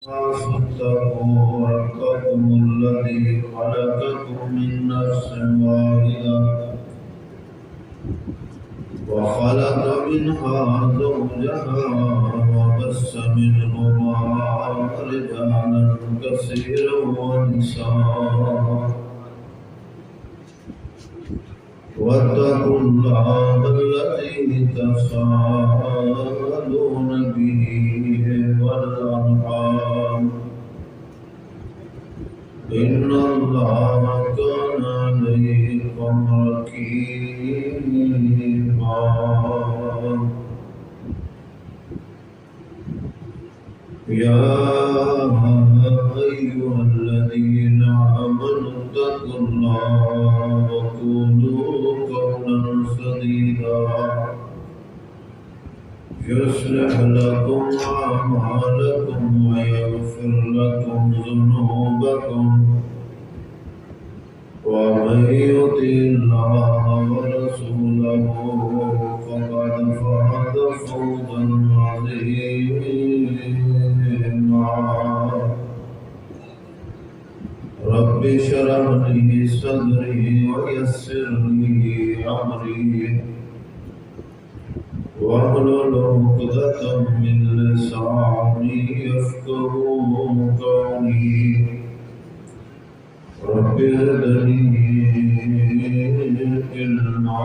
اتقوا ربكم الذي خلقكم من نفس واحدة وخلق منها زوجها وبث منهما رجالا كثيرا ونساء واتقوا الله الذي تساءلون به والأرحام إن الله كان عليكم رقيبا يا أيها الذين آمنوا اتقوا الله وقولوا قولا سديدا يصلح لكم أعمالكم ويغفر لكم ذنوبكم ومن يطع الله ورسوله فقد فاز فوزا عظيما رب اشرح لي صدري ويسر لي أمري واحلل عقدة من لساني يفقهوا قولي رب زدني علما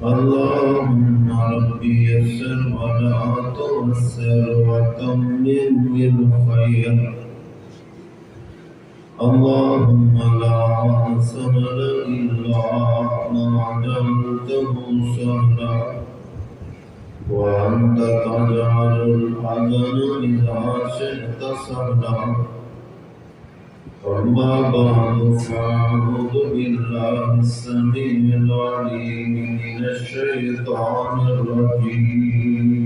اللهم ربي يسر ولا تعسر وتمم بالخير اللهم لا سهل إلا ما جعلته سهلا وأنت تجعل الحزن إذا شئت سهلا أما بعد فأعوذ بالله السميع العليم من الشيطان الرجيم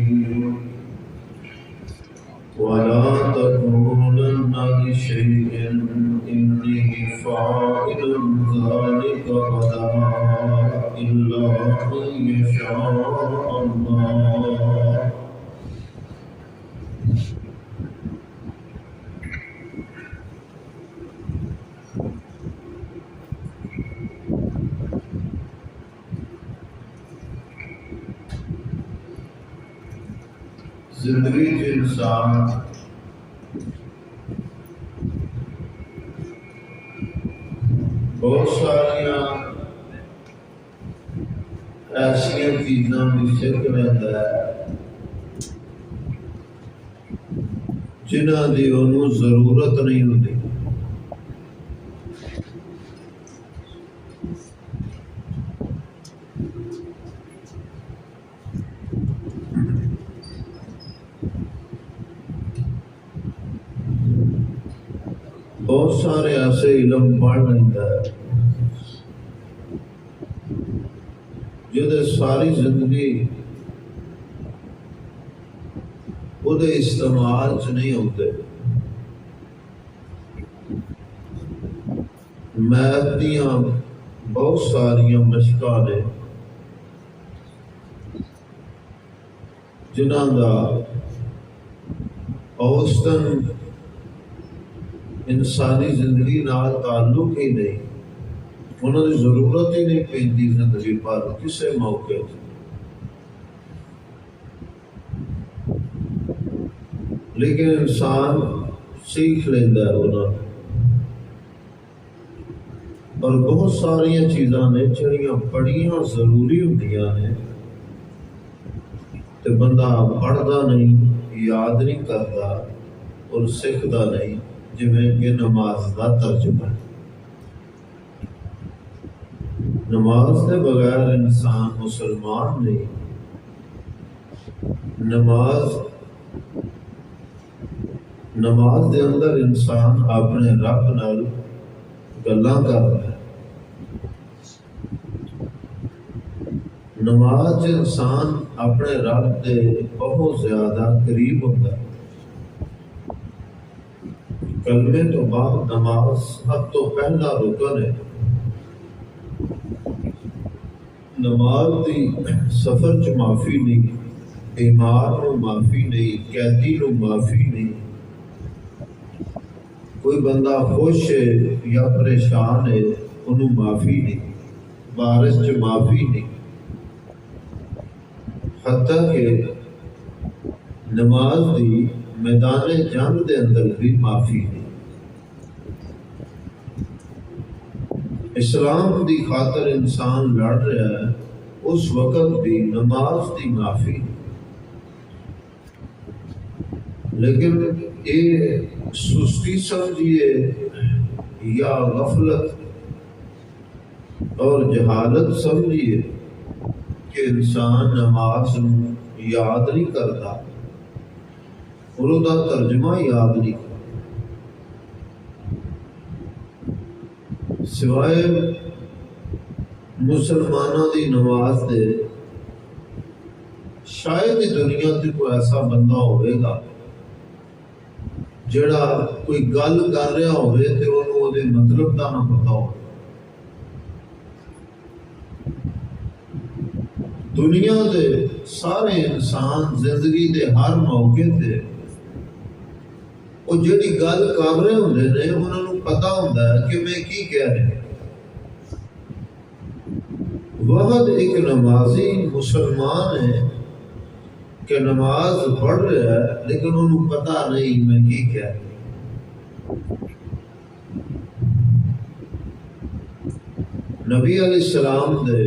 ولا تقولن لشيء إني فاعل ذلك غدا إلا أن يشاء الله زندگی کے انسان بہت ساریا ایسا چیزاں بھی سکھ لیتا ہے جنہاں دی انہوں ضرورت نہیں ہوتی بہت سارے ایسے علم پڑھ لیتا ہے جو ساری زندگی وہ استعمال نہیں ہوتے میتھ دیاں بہت ساریاں مشقاں نے جنہاں دا اوسطاً انسانی زندگی نال تعلق ہی نہیں انہوں نے ضرورت ہی نہیں پیندی زندگی پر کسے موقع تھے لیکن انسان سیکھ لیندہ ہے انہوں نے اور بہت ساری چیزاں نے جڑیاں بڑیاں ضروری ہوندیاں نے تے بندہ پڑھدا نہیں یاد نہیں کردا اور سکھدا نہیں جویں کہ نماز دا ترجمہ ہے نماز کے بغیر انسان مسلمان نہیں نماز دے اندر انسان اپنے رب نال گلاں کر رہا ہے نماز انسان اپنے رب دے بہت زیادہ قریب ہوتا ہے کلمے تو بعد نماز سب تو پہلا رکن ہے نماز دی سفر چ معافی نہیں بیمار نو معافی نہیں، قیدی نو معافی نہیں، کوئی بندہ خوش ہے یا پریشان ہے انہوں معافی نہیں، بارش چ معافی نہیں، حتیٰ کہ نماز دی میدان جنگ دے اندر بھی معافی نہیں۔ اسلام دی خاطر انسان لڑ رہا ہے، اس وقت بھی نماز دی معافی نہیں۔ لیکن یہ سستی سمجھیے یا غفلت اور جہالت سمجھیے کہ انسان نماز یاد نہیں کرتا اور وہ ترجمہ یاد نہیں کرتا، سوائے مسلمانوں دی نماز دے شاید ہی دنیا تے کوئی ایسا بندہ ہوئے گا جڑا کوئی گل کر رہا ہوئے تے انہوں دے مطلب دا نہ پتا ہو۔ دنیا دے سارے انسان زندگی دے ہر موقع تے وہ جڑی گل کر رہے ہوندے نے انہوں نے پتا ہوندا ہے کہ میں کی کہہ رہا ہوں۔ وحد ایک نمازی مسلمان ہے کہ نماز پڑھ رہا ہے لیکن انہوں پتا نہیں میں کی کہہ رہا ہوں۔ نبی علیہ السلام دے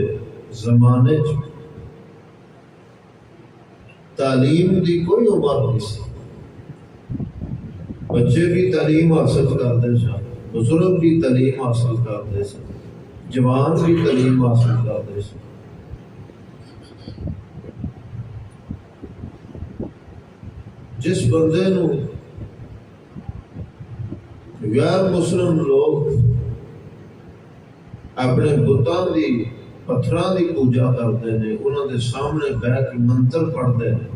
زمانے تعلیم دی کوئی عمر نہیں سی، بچے بھی تعلیم حاصل کرتے سن، بزرگ بھی تعلیم حاصل کرتے سن، جوان بھی تعلیم حاصل کرتے سن۔ جس بندے نو غیر مسلم لوگ اپنے بتاں دی پتھراں دی پوجا کرتے ہیں، انہوں دے سامنے بیٹھ کے منتر پڑھتے ہیں،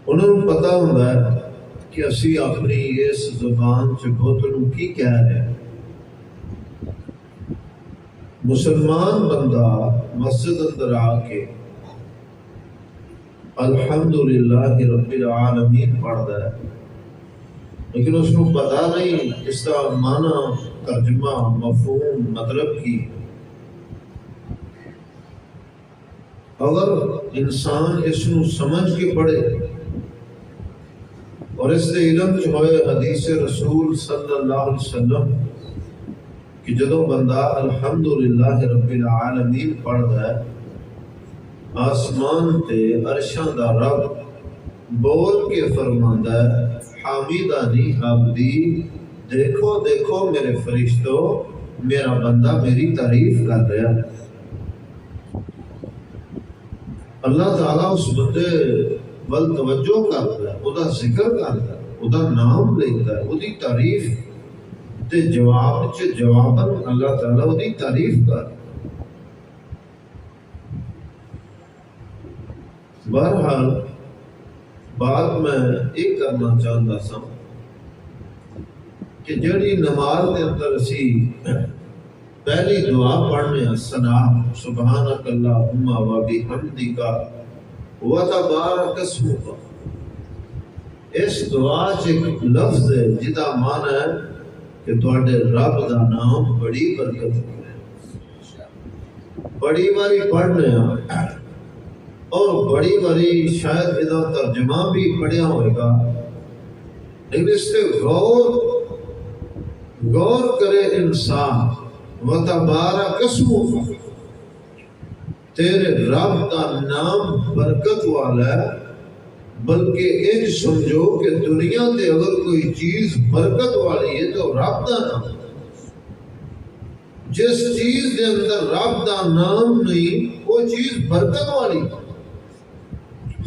انہوں نے پتا ہوتا ہے کہ اسی اپنی اس زبان چ بت نو کی کہہ رہے ہیں۔ مسلمان بندہ مسجد اندر آ کے الحمدللہ رب العالمین پڑھتا ہے، لیکن اس کو پتا نہیں اس کا معنی، ترجمہ، مفہوم، مطلب کی۔ اگر انسان اس کو سمجھ کے پڑھے اور اس سے علم جو ہوئے حدیث رسول صلی اللہ علیہ وسلم کہ جدو بندہ الحمدللہ رب العالمین پڑھتا ہے، آسمان تے عرشاں دا رب بول کے فرماندا ہے حامدانی عبدی، دیکھو دیکھو میرے فرشتوں، میرا بندہ میری تعریف کر رہا ہے۔ اللہ تعالیٰ اس بندے ول توجہ کرتا ہے، وہ ذکر کرتا ہے، وہ نام لیتا ہے، وہ تعریف تے جواب جواباً اللہ تعالیٰ وہ تعریف کر۔ بہرحال بات میں یہ کرنا چاہتا سا کہ جڑی نماز کے اندر اسی پہلی دعا پڑھنے ثنا سبحانک اللہم و بحمدک و تبارک اسمک، اس دعا ایک لفظ ہے جدا معنی ہے کہ تواڈے رب دا نام بڑی برکت ہے۔ بڑی باری پڑھنے اور بڑی باری شاید ادھا ترجمہ بھی پڑھیا ہوئے گا، لیکن اس سے غور کرے انسان، وَتَبَارَكَ اسْمُكَ، تیرے رب کا نام برکت والا ہے، بلکہ ایک سمجھو کہ دنیا تے اگر کوئی چیز برکت والی ہے تو رب کا نام، جس چیز دے اندر رب کا نام نہیں وہ چیز برکت والی۔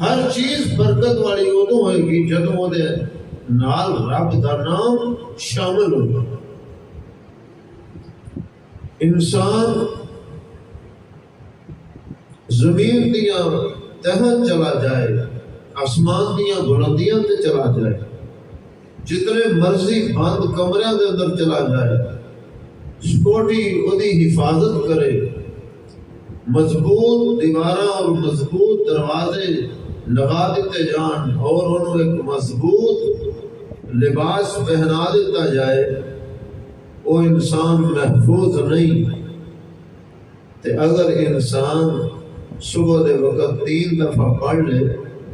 ہر چیز برکت والی ادو ہوئے گی جدوں وہ دے نال رب کا نام شامل ہوگا۔ انسان زمین دیاں تحت چلا جائے، آسمان دیاں بلندیاں تے چلا جائے، جتنے مرضی بند کمرے دے اندر چلا جائے، سکوٹی وہ دی حفاظت کرے، مضبوط دیواراں اور مضبوط دروازے لگا دیتے جان اور انہوں ایک مضبوط لباس پہنا دیتا جائے، وہ انسان محفوظ نہیں۔ تے اگر انسان صبح دے وقت 3 دفعہ پڑھ لے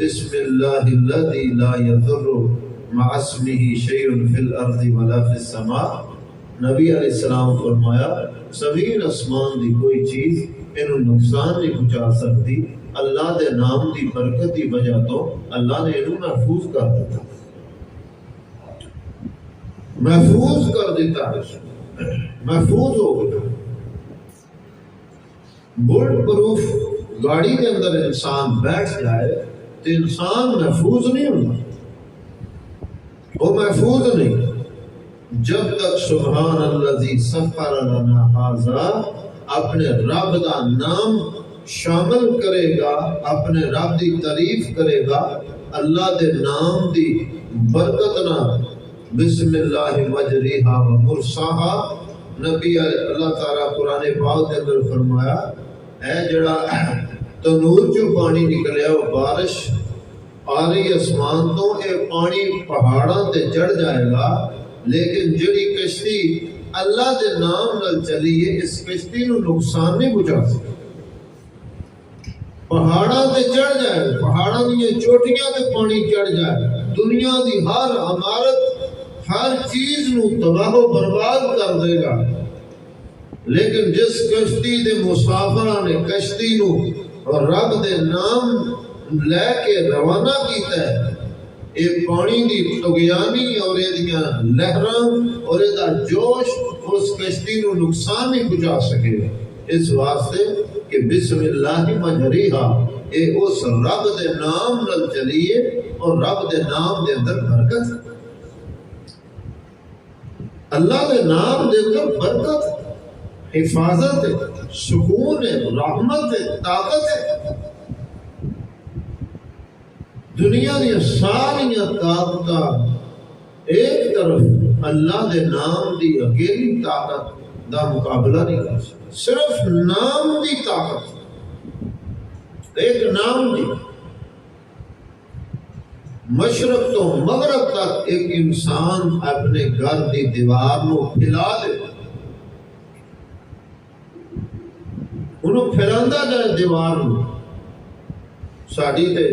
بسم اللہ الذی لا یضر مع اسمہ شیء فی الارض ولا فی السماء، نبی علیہ السلام فرمایا زمین اسمان دی کوئی چیز انہوں نقصان نہیں پہنچا سکتی، اللہ دے نام دی برکت دی وجہ تو اللہ نے انہوں محفوظ کر دیتا، محفوظ کر دیتا ہے، محفوظ ہو گیا۔ بلٹ پروف گاڑی کے اندر انسان بیٹھ جائے تو انسان محفوظ نہیں ہوتا، وہ محفوظ نہیں جب تک سبحان الذی سخر لنا ھذا اپنے رب دا نام شامل کرے گا، اپنے رب دی تعریف کرے گا، اللہ دے نام دی برکت نہ بسم اللہ مجریہا و مرساہا۔ نبی اللہ تعالیٰ قرآن پاک کے اندر فرمایا اے جڑا تنور جو پانی نکلیا وہ بارش آ رہی اسمان تو اے پانی پہاڑاں تے چڑھ جائے گا، لیکن جڑی کشتی اللہ دے نام نال چلی ہے اس کشتی نو نقصان نہیں پہنچا سکتی۔ پہاڑاں تے چڑھ جائے، پہاڑاں دی چوٹیاں تے پانی چڑھ جائے، دنیا دی ہر عمارت ہر چیز نو تباہ و برباد کر دے گا، لیکن جس کشتی دے مسافراں نے کشتی نو اور رب دے نام لے کے روانہ کیتا ہے، اے پانی دی طغیانی اور اے دیاں لہراں اور اے دا جوش اس کشتی نو نقصان نہیں پہنچا سکے، اس واسطے کہ بسم اللہ مجریہا، اے اس رب دے نام نال چلیے اور رب دے نام دے اندر برکت، اللہ دے نام دے اندر برکت، حفاظت ہے، سکون ہے، رحمت ہے، طاقت ہے۔ دنیا دی ساری طاقت ایک طرف اللہ دے نام دی اکیلی طاقت دا مقابلہ نہیں کر سکتی، صرف نام دی طاقت، ایک نام دی مشرق تو مغرب تک ایک انسان اپنے گھر دی دیوار نو پھیلا دے، انہوں پھیلاندا جائے دیوار نو، ساڑی تے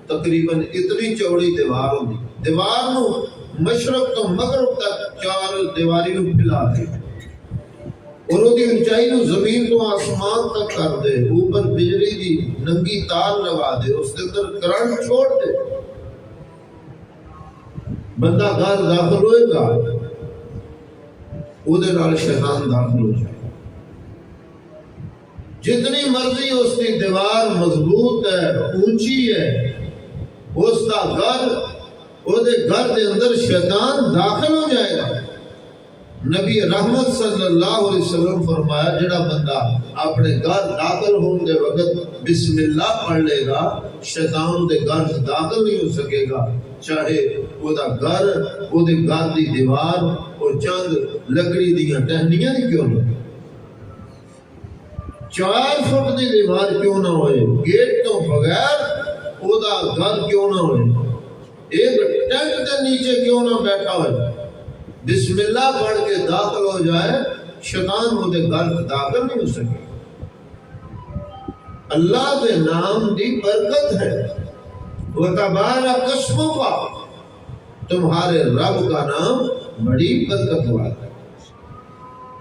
تقریباً اتنی چوڑی دیوار ہوندی، دیوار نو مشرق تو مغرب تک 4 دیواری نو پھیلا دے اور وہ دی اونچائی نو زمین تو آسمان تک کر دے، اوپر بجلی دی ننگی تار لگا دے، اس کے اندر کرنٹ چھوڑ دے، بندہ گھر داخل ہوئے گا وہ دے نال شیطان داخل ہو جائے، جتنی مرضی اس کی دیوار مضبوط ہے، اونچی ہے، اس کا گھر وہ دے گھر دے اندر شیطان داخل ہو جائے گا۔ نبی رحمت صلی اللہ علیہ وسلم فرمایا جڑا بندہ اپنے گھر داخل ہونے دے وقت بسم اللہ پڑھ لے گا، شیطان دے گھر داخل نہیں ہو سکے گا، چاہے وہ دا گھر وہ دے گھر دی دیوار اور چند لکڑی دیاں ٹہنیاں دی کیوں نہ، 4 فٹ دی دیوار کیوں نہ ہوئے، گیٹ تو بغیر وہ دا گھر کیوں نہ ہوئے، ایک ٹینٹ کے نیچے کیوں نہ بیٹھا ہوئے، بسم اللہ پڑھ کے داخل ہو جائے، شیطان وہ دے گھر داخل نہیں ہو سکے۔ اللہ دے نام دی برکت ہے، وَتَبَارَكَ اسْمُكَ، تمہارے رب کا نام بڑی برکت والا ہے،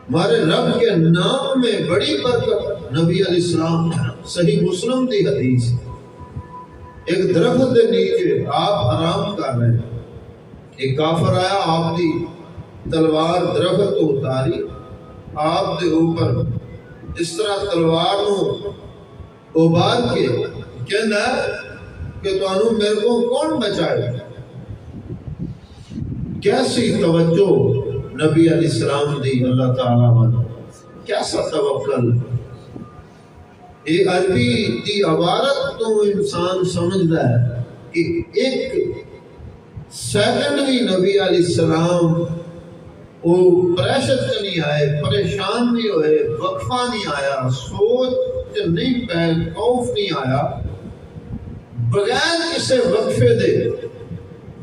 ہمارے رب کے نام میں بڑی برکت۔ نبی علیہ السلام صحیح مسلم دی حدیث، ایک درخت دے نیچے آپ آرام کر رہے ہیں، ایک کافر آیا، آپ دی تلوار درخت تو اتاری، آپ دے اوپر اس طرح تلوار نو ابار کے کہنا ہے کہ تو میرے کو کون بچائے، کیسی توجہ نبی علیہ السلام دی اللہ تعالیٰ والا، کیسا توکل، یہ عربی دی عبارت تو انسان سمجھتا ہے کہ ایک سیکنڈ بھی نبی علیہ السلام وہ پریشر سے نہیں آئے، پریشان نہیں ہوئے، وقفہ نہیں آیا، سوچ چ نہیں پے، خوف نہیں آیا، بغیر کسی وقفے دے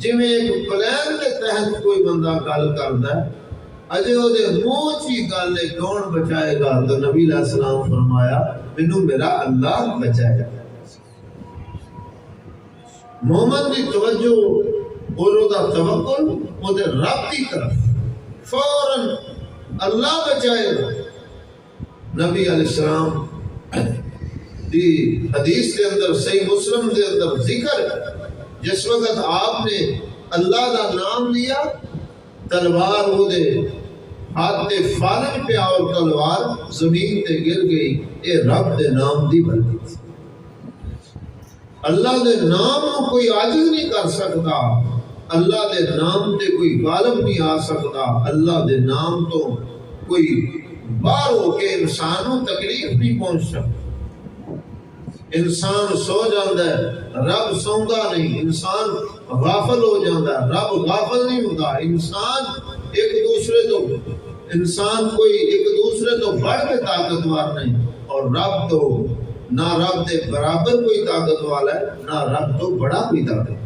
جویں ایک پلان کے تحت کوئی بندہ گل کردا ہے، اجے او دے منہ چ ہی گل ہے کون بچائے گا؟ تو نبی علیہ السلام فرمایا مینوں میرا اللہ بچائے گا۔ مومن دی توجہ اور او دا توکل او دے رب دی طرف، فوراً اللہ بچائے گا۔ نبی علیہ السلام دی حدیث کے اندر صحیح مسلم کے اندر ذکر ہے، جس وقت آپ نے اللہ دا نام لیا تلوار وہ دے ہاتھ تے فالن پہ اور تلوار زمین تے گر گئی، اے رب دے نام دی بلدی تھی۔ اللہ دے نام کو کوئی عاجز نہیں کر سکتا، اللہ دے نام تے کوئی غالب نہیں آ سکتا، اللہ دے نام تو کوئی باہر ہو کے انسانوں تکلیف نہیں پہنچ سکتا۔ انسان سو جاندہ ہے، رب سوندا نہیں، انسان غافل ہو جاندہ ہے، رب غافل نہیں ہوتا۔ انسان کوئی ایک دوسرے تو بڑھ کے طاقتور نہیں، اور رب تو نہ رب دے برابر کوئی طاقت والا ہے، نہ رب تو بڑا کوئی طاقت۔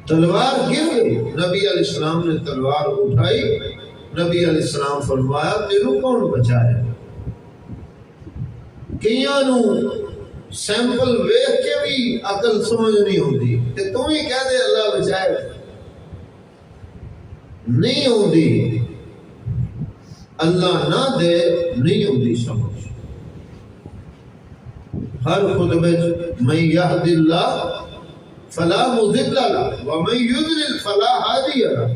تلوار گر گئی، نبی علیہ السلام نے تلوار اٹھائی، نبی علیہ السلام فرمایا تینوں کون بچائے؟ کئیاں نو سیمپل ویکھ کے بھی عقل سمجھ نہیں ہوندی کہ تم ہی کہہ دے اللہ بچائے، نہیں ہوندی، اللہ نہ دے نہیں ہوندی سمجھ۔ ہر خطبے من یہد اللہ فلا مضل لہ ومن یضلل فلا ہادی لہ۔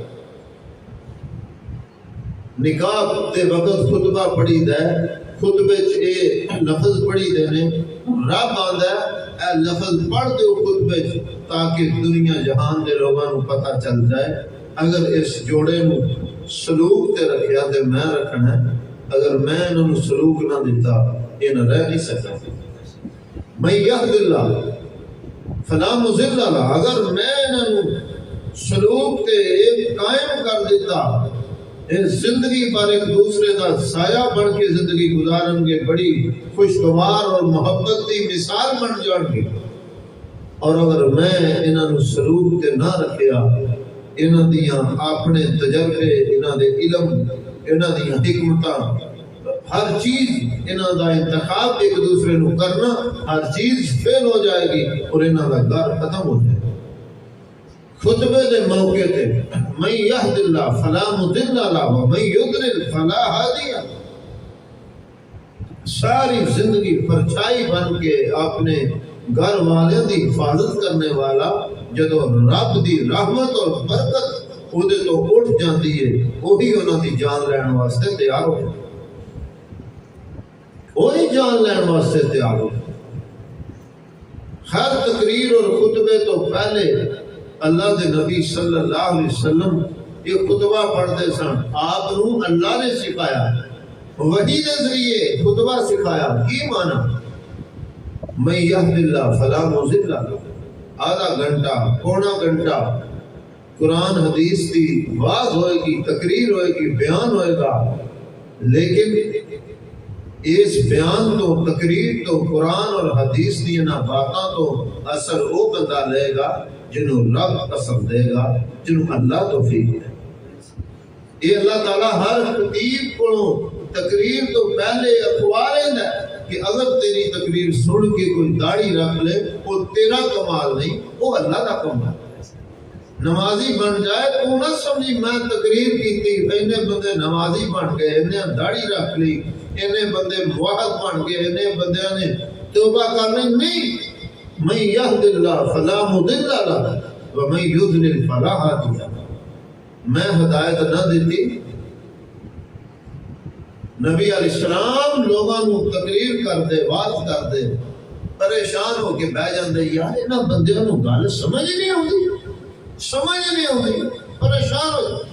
نکاح تے وقت خطبہ پڑھی دے، خطبے اے لفظ پڑھی دینے، رب آندا ہے اے لفظ پڑھ دیو خطبے تاکہ دنیا جہان دے لوگاں نو پتہ چل جائے۔ اگر اس جوڑے نو سلوک تے رکھیا تے میں رکھنا ہے، اگر میں انہاں نو سلوک نہ دیتا یہ نہ رہ نہیں سکتا۔ من یہد اللہ فلا مضل لہ، اگر میں انہاں نو سلوک تے ایک قائم کر دیتا، زندگی پر ایک دوسرے کا سایہ بن کے زندگی گزارن گے، بڑی خوشگوار اور محبت کی مثال بن جان گے۔ اور اگر میں انہاں نو سلوک تے نہ رکھیا، انہاں دیاں اپنے تجربے، انہاں دے علم، انہاں دیاں حکمتاں، ہر چیز انہاں دا انتخاب ایک دوسرے نو کرنا، ہر چیز فیل ہو جائے گی اور انہاں دا گھر ختم ہو جائے گا۔ خطبے دے موقع تے من یہد اللہ فلا مضل لہ ومن یضلل فلا ہادی لہ، ساری زندگی پرچھائی بن کے اپنے گھر والوں دی حفاظت کرنے والا، جدو رب دی رحمت اور برکت او دے تو اٹھ جاندی ہے، وہی انہاں دی جان لین واسطے تیار ہو جائے، وہی جان لین واسطے تیار ہو۔ ہر تقریر اور خطبے تو پہلے اللہ دے نبی صلی اللہ علیہ وسلم یہ خطبہ پڑھتے سن، آپ نو اللہ نے سکھایا، وحی دے ذریعے خطبہ سکھایا۔ کی معنی؟ من یہد اللہ فلا مضل لہ، آدھا گھنٹہ پونا گھنٹہ قرآن حدیث کی واز ہوئے گی، تقریر ہوئے گی، بیان ہوئے گا، لیکن اس بیان تو تقریر تو قرآن اور حدیث دی نہ باتاں تو اثر وہ بندہ لے گا جنہوں رب پسند دے گا، جنہوں اللہ توفیق دے گا۔ یہ اللہ تعالیٰ ہر خطیب کو تقریر تو پہلے اخبار ہے کہ اگر تیری تقریر سن کے کوئی داڑھی رکھ لے وہ تیرا کمال نہیں، وہ اللہ کا کمال ہے۔ نمازی بن جائے تو نہ سمجھی میں تقریر کی تھی، انہیں بندے نمازی بن گئے، انہیں داڑھی رکھ لی، انہیں بندے موحد بن گئے، انہیں بندے نے توبہ کرنے نہیں۔ من یہد اللہ فلا مضل لہ ومن یضلل فلا ہادی لہ، میں ہدایت نہ دیتی۔ نبی علیہ السلام لوگاں نو تقریر کر دے، واز کر دے، پریشان ہو کے بہ جاندے، یار انہاں بندیاں نو گل سمجھ نہیں آتی، پریشان ہو جاندے۔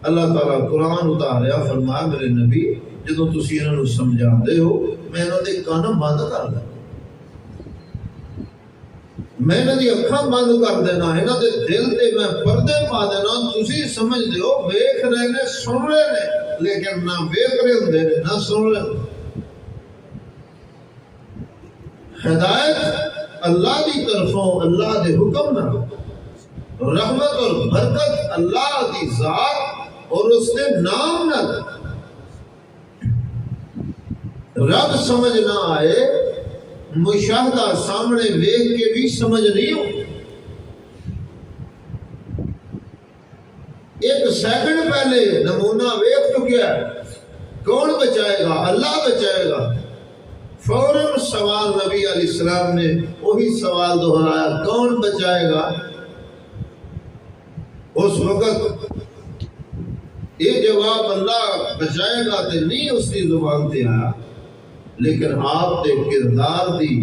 اللہ تعالیٰ قرآن اتاریا، فرمایا میرے نبی جدوں تسی انہاں نو سمجھاندے ہو میں انہاں دے کان بند کر دینا، میں انہاں دی اکھاں بند کر دینا، انہاں دے دل تے میں پردے پا دینا، تسی سمجھ دیو ویکھ رہے نے، سن رہے نے، لیکن نہ ویکھ رہے ہوندے نے نہ سن رہے ہوندے۔ ہدایت اللہ دی طرفوں اللہ دے حکم نہ، رحمت اور برکت اللہ دی ذات اور اس دے نام نہ، رب سمجھ نہ آئے مشاہدہ سامنے ویکھ کے بھی سمجھ نہیں ہو۔ ایک سیکنڈ پہلے نمونہ ویکھ چکیا ہے، کون بچائے گا؟ اللہ بچائے گا۔ فوراً سوال نبی علیہ السلام نے وہی سوال دہرایا، کون بچائے گا؟ اس وقت یہ جواب اللہ بچائے گا تے نہیں اس کی زبان تے آیا، لیکن آپ دے کردار دی،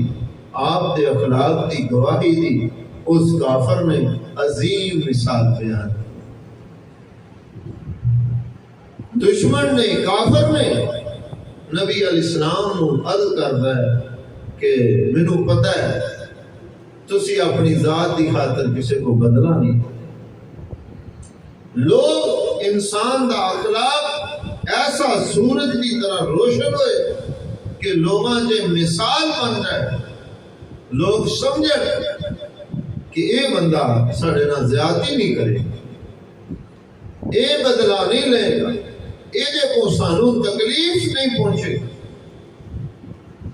آپ دے اخلاق دی گواہی دی اس کافر نے عظیم مثال بیان۔ دشمن نے، کافر نے نبی علیہ السلام نو عرض کردا ہے کہ مینوں پتہ ہے تسی اپنی ذات دی خاطر کسی کو بدلا نہیں۔ لوگ انسان دا اخلاق ایسا سورج کی طرح روشن ہوئے کہ لوگاں جے مثال بن جائے، لوگ سمجھیں کہ اے بندہ ساڑے نہ زیادتی نہیں کرے، اے بدلا نہیں لے گا، اے دے کو سانو تکلیف نہیں پہنچے،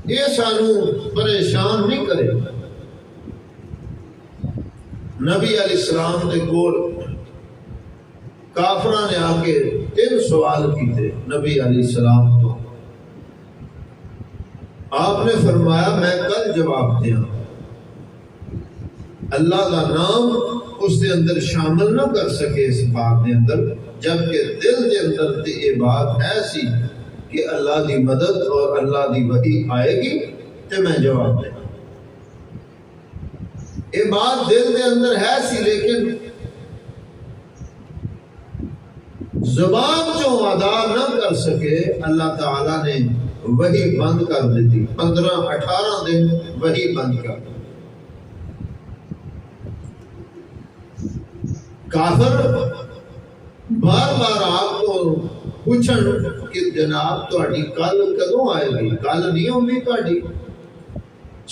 اے سانو پریشان نہیں کرے۔ نبی علیہ السلام دے کول کافران نے آ کے 3 سوال کیتے نبی علیہ السلام تو، آپ نے فرمایا میں کل جواب دیا، اللہ کا نام اس دے اندر شامل نہ کر سکے اس بات دے اندر، جبکہ دل دے اندر تے یہ بات ہے سی کہ اللہ دی مدد اور اللہ دی وحی آئے گی تے میں جواب دیا۔ یہ بات دل دے اندر ہے سی، لیکن زبان جو ادا نہ کر سکے، اللہ تعالیٰ نے وحی بند کر دیتی، 15-18 دن وحی بند کر دی۔ کافر بار بار آپ کو پوچھن کہ جناب تہاڈی کل کدوں آئے گی، کل نہیں ہوندی تہاڈی،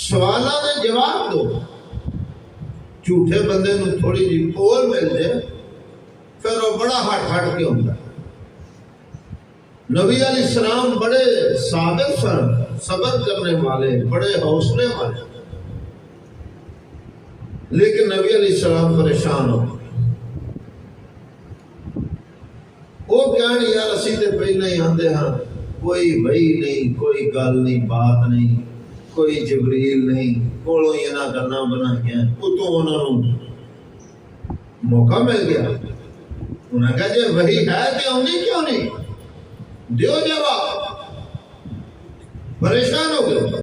سوالاں دے جواب دو۔ جھوٹے بندے نو تھوڑی جی پول مل جائے پھر وہ بڑا ہٹ کے ہوتا ہے۔ نبی علیہ السلام بڑے صابر سن، صبر کرنے والے، بڑے حوصلے والے، لیکن نبی علیہ السلام پریشان ہو۔ وہ کہن یار اسی تے پہلے ہی آندے ہاں، کوئی وحی نہیں، کوئی گل نہیں، بات نہیں، کوئی جبریل نہیں، کولوں ہی انہاں گلاں بنائیاں، اتوں انہاں نوں موقع مل گیا۔ انہاں کہا جے وحی ہے تے آندی کیوں نہیں؟ دیو جواب۔ پریشان ہو گئے۔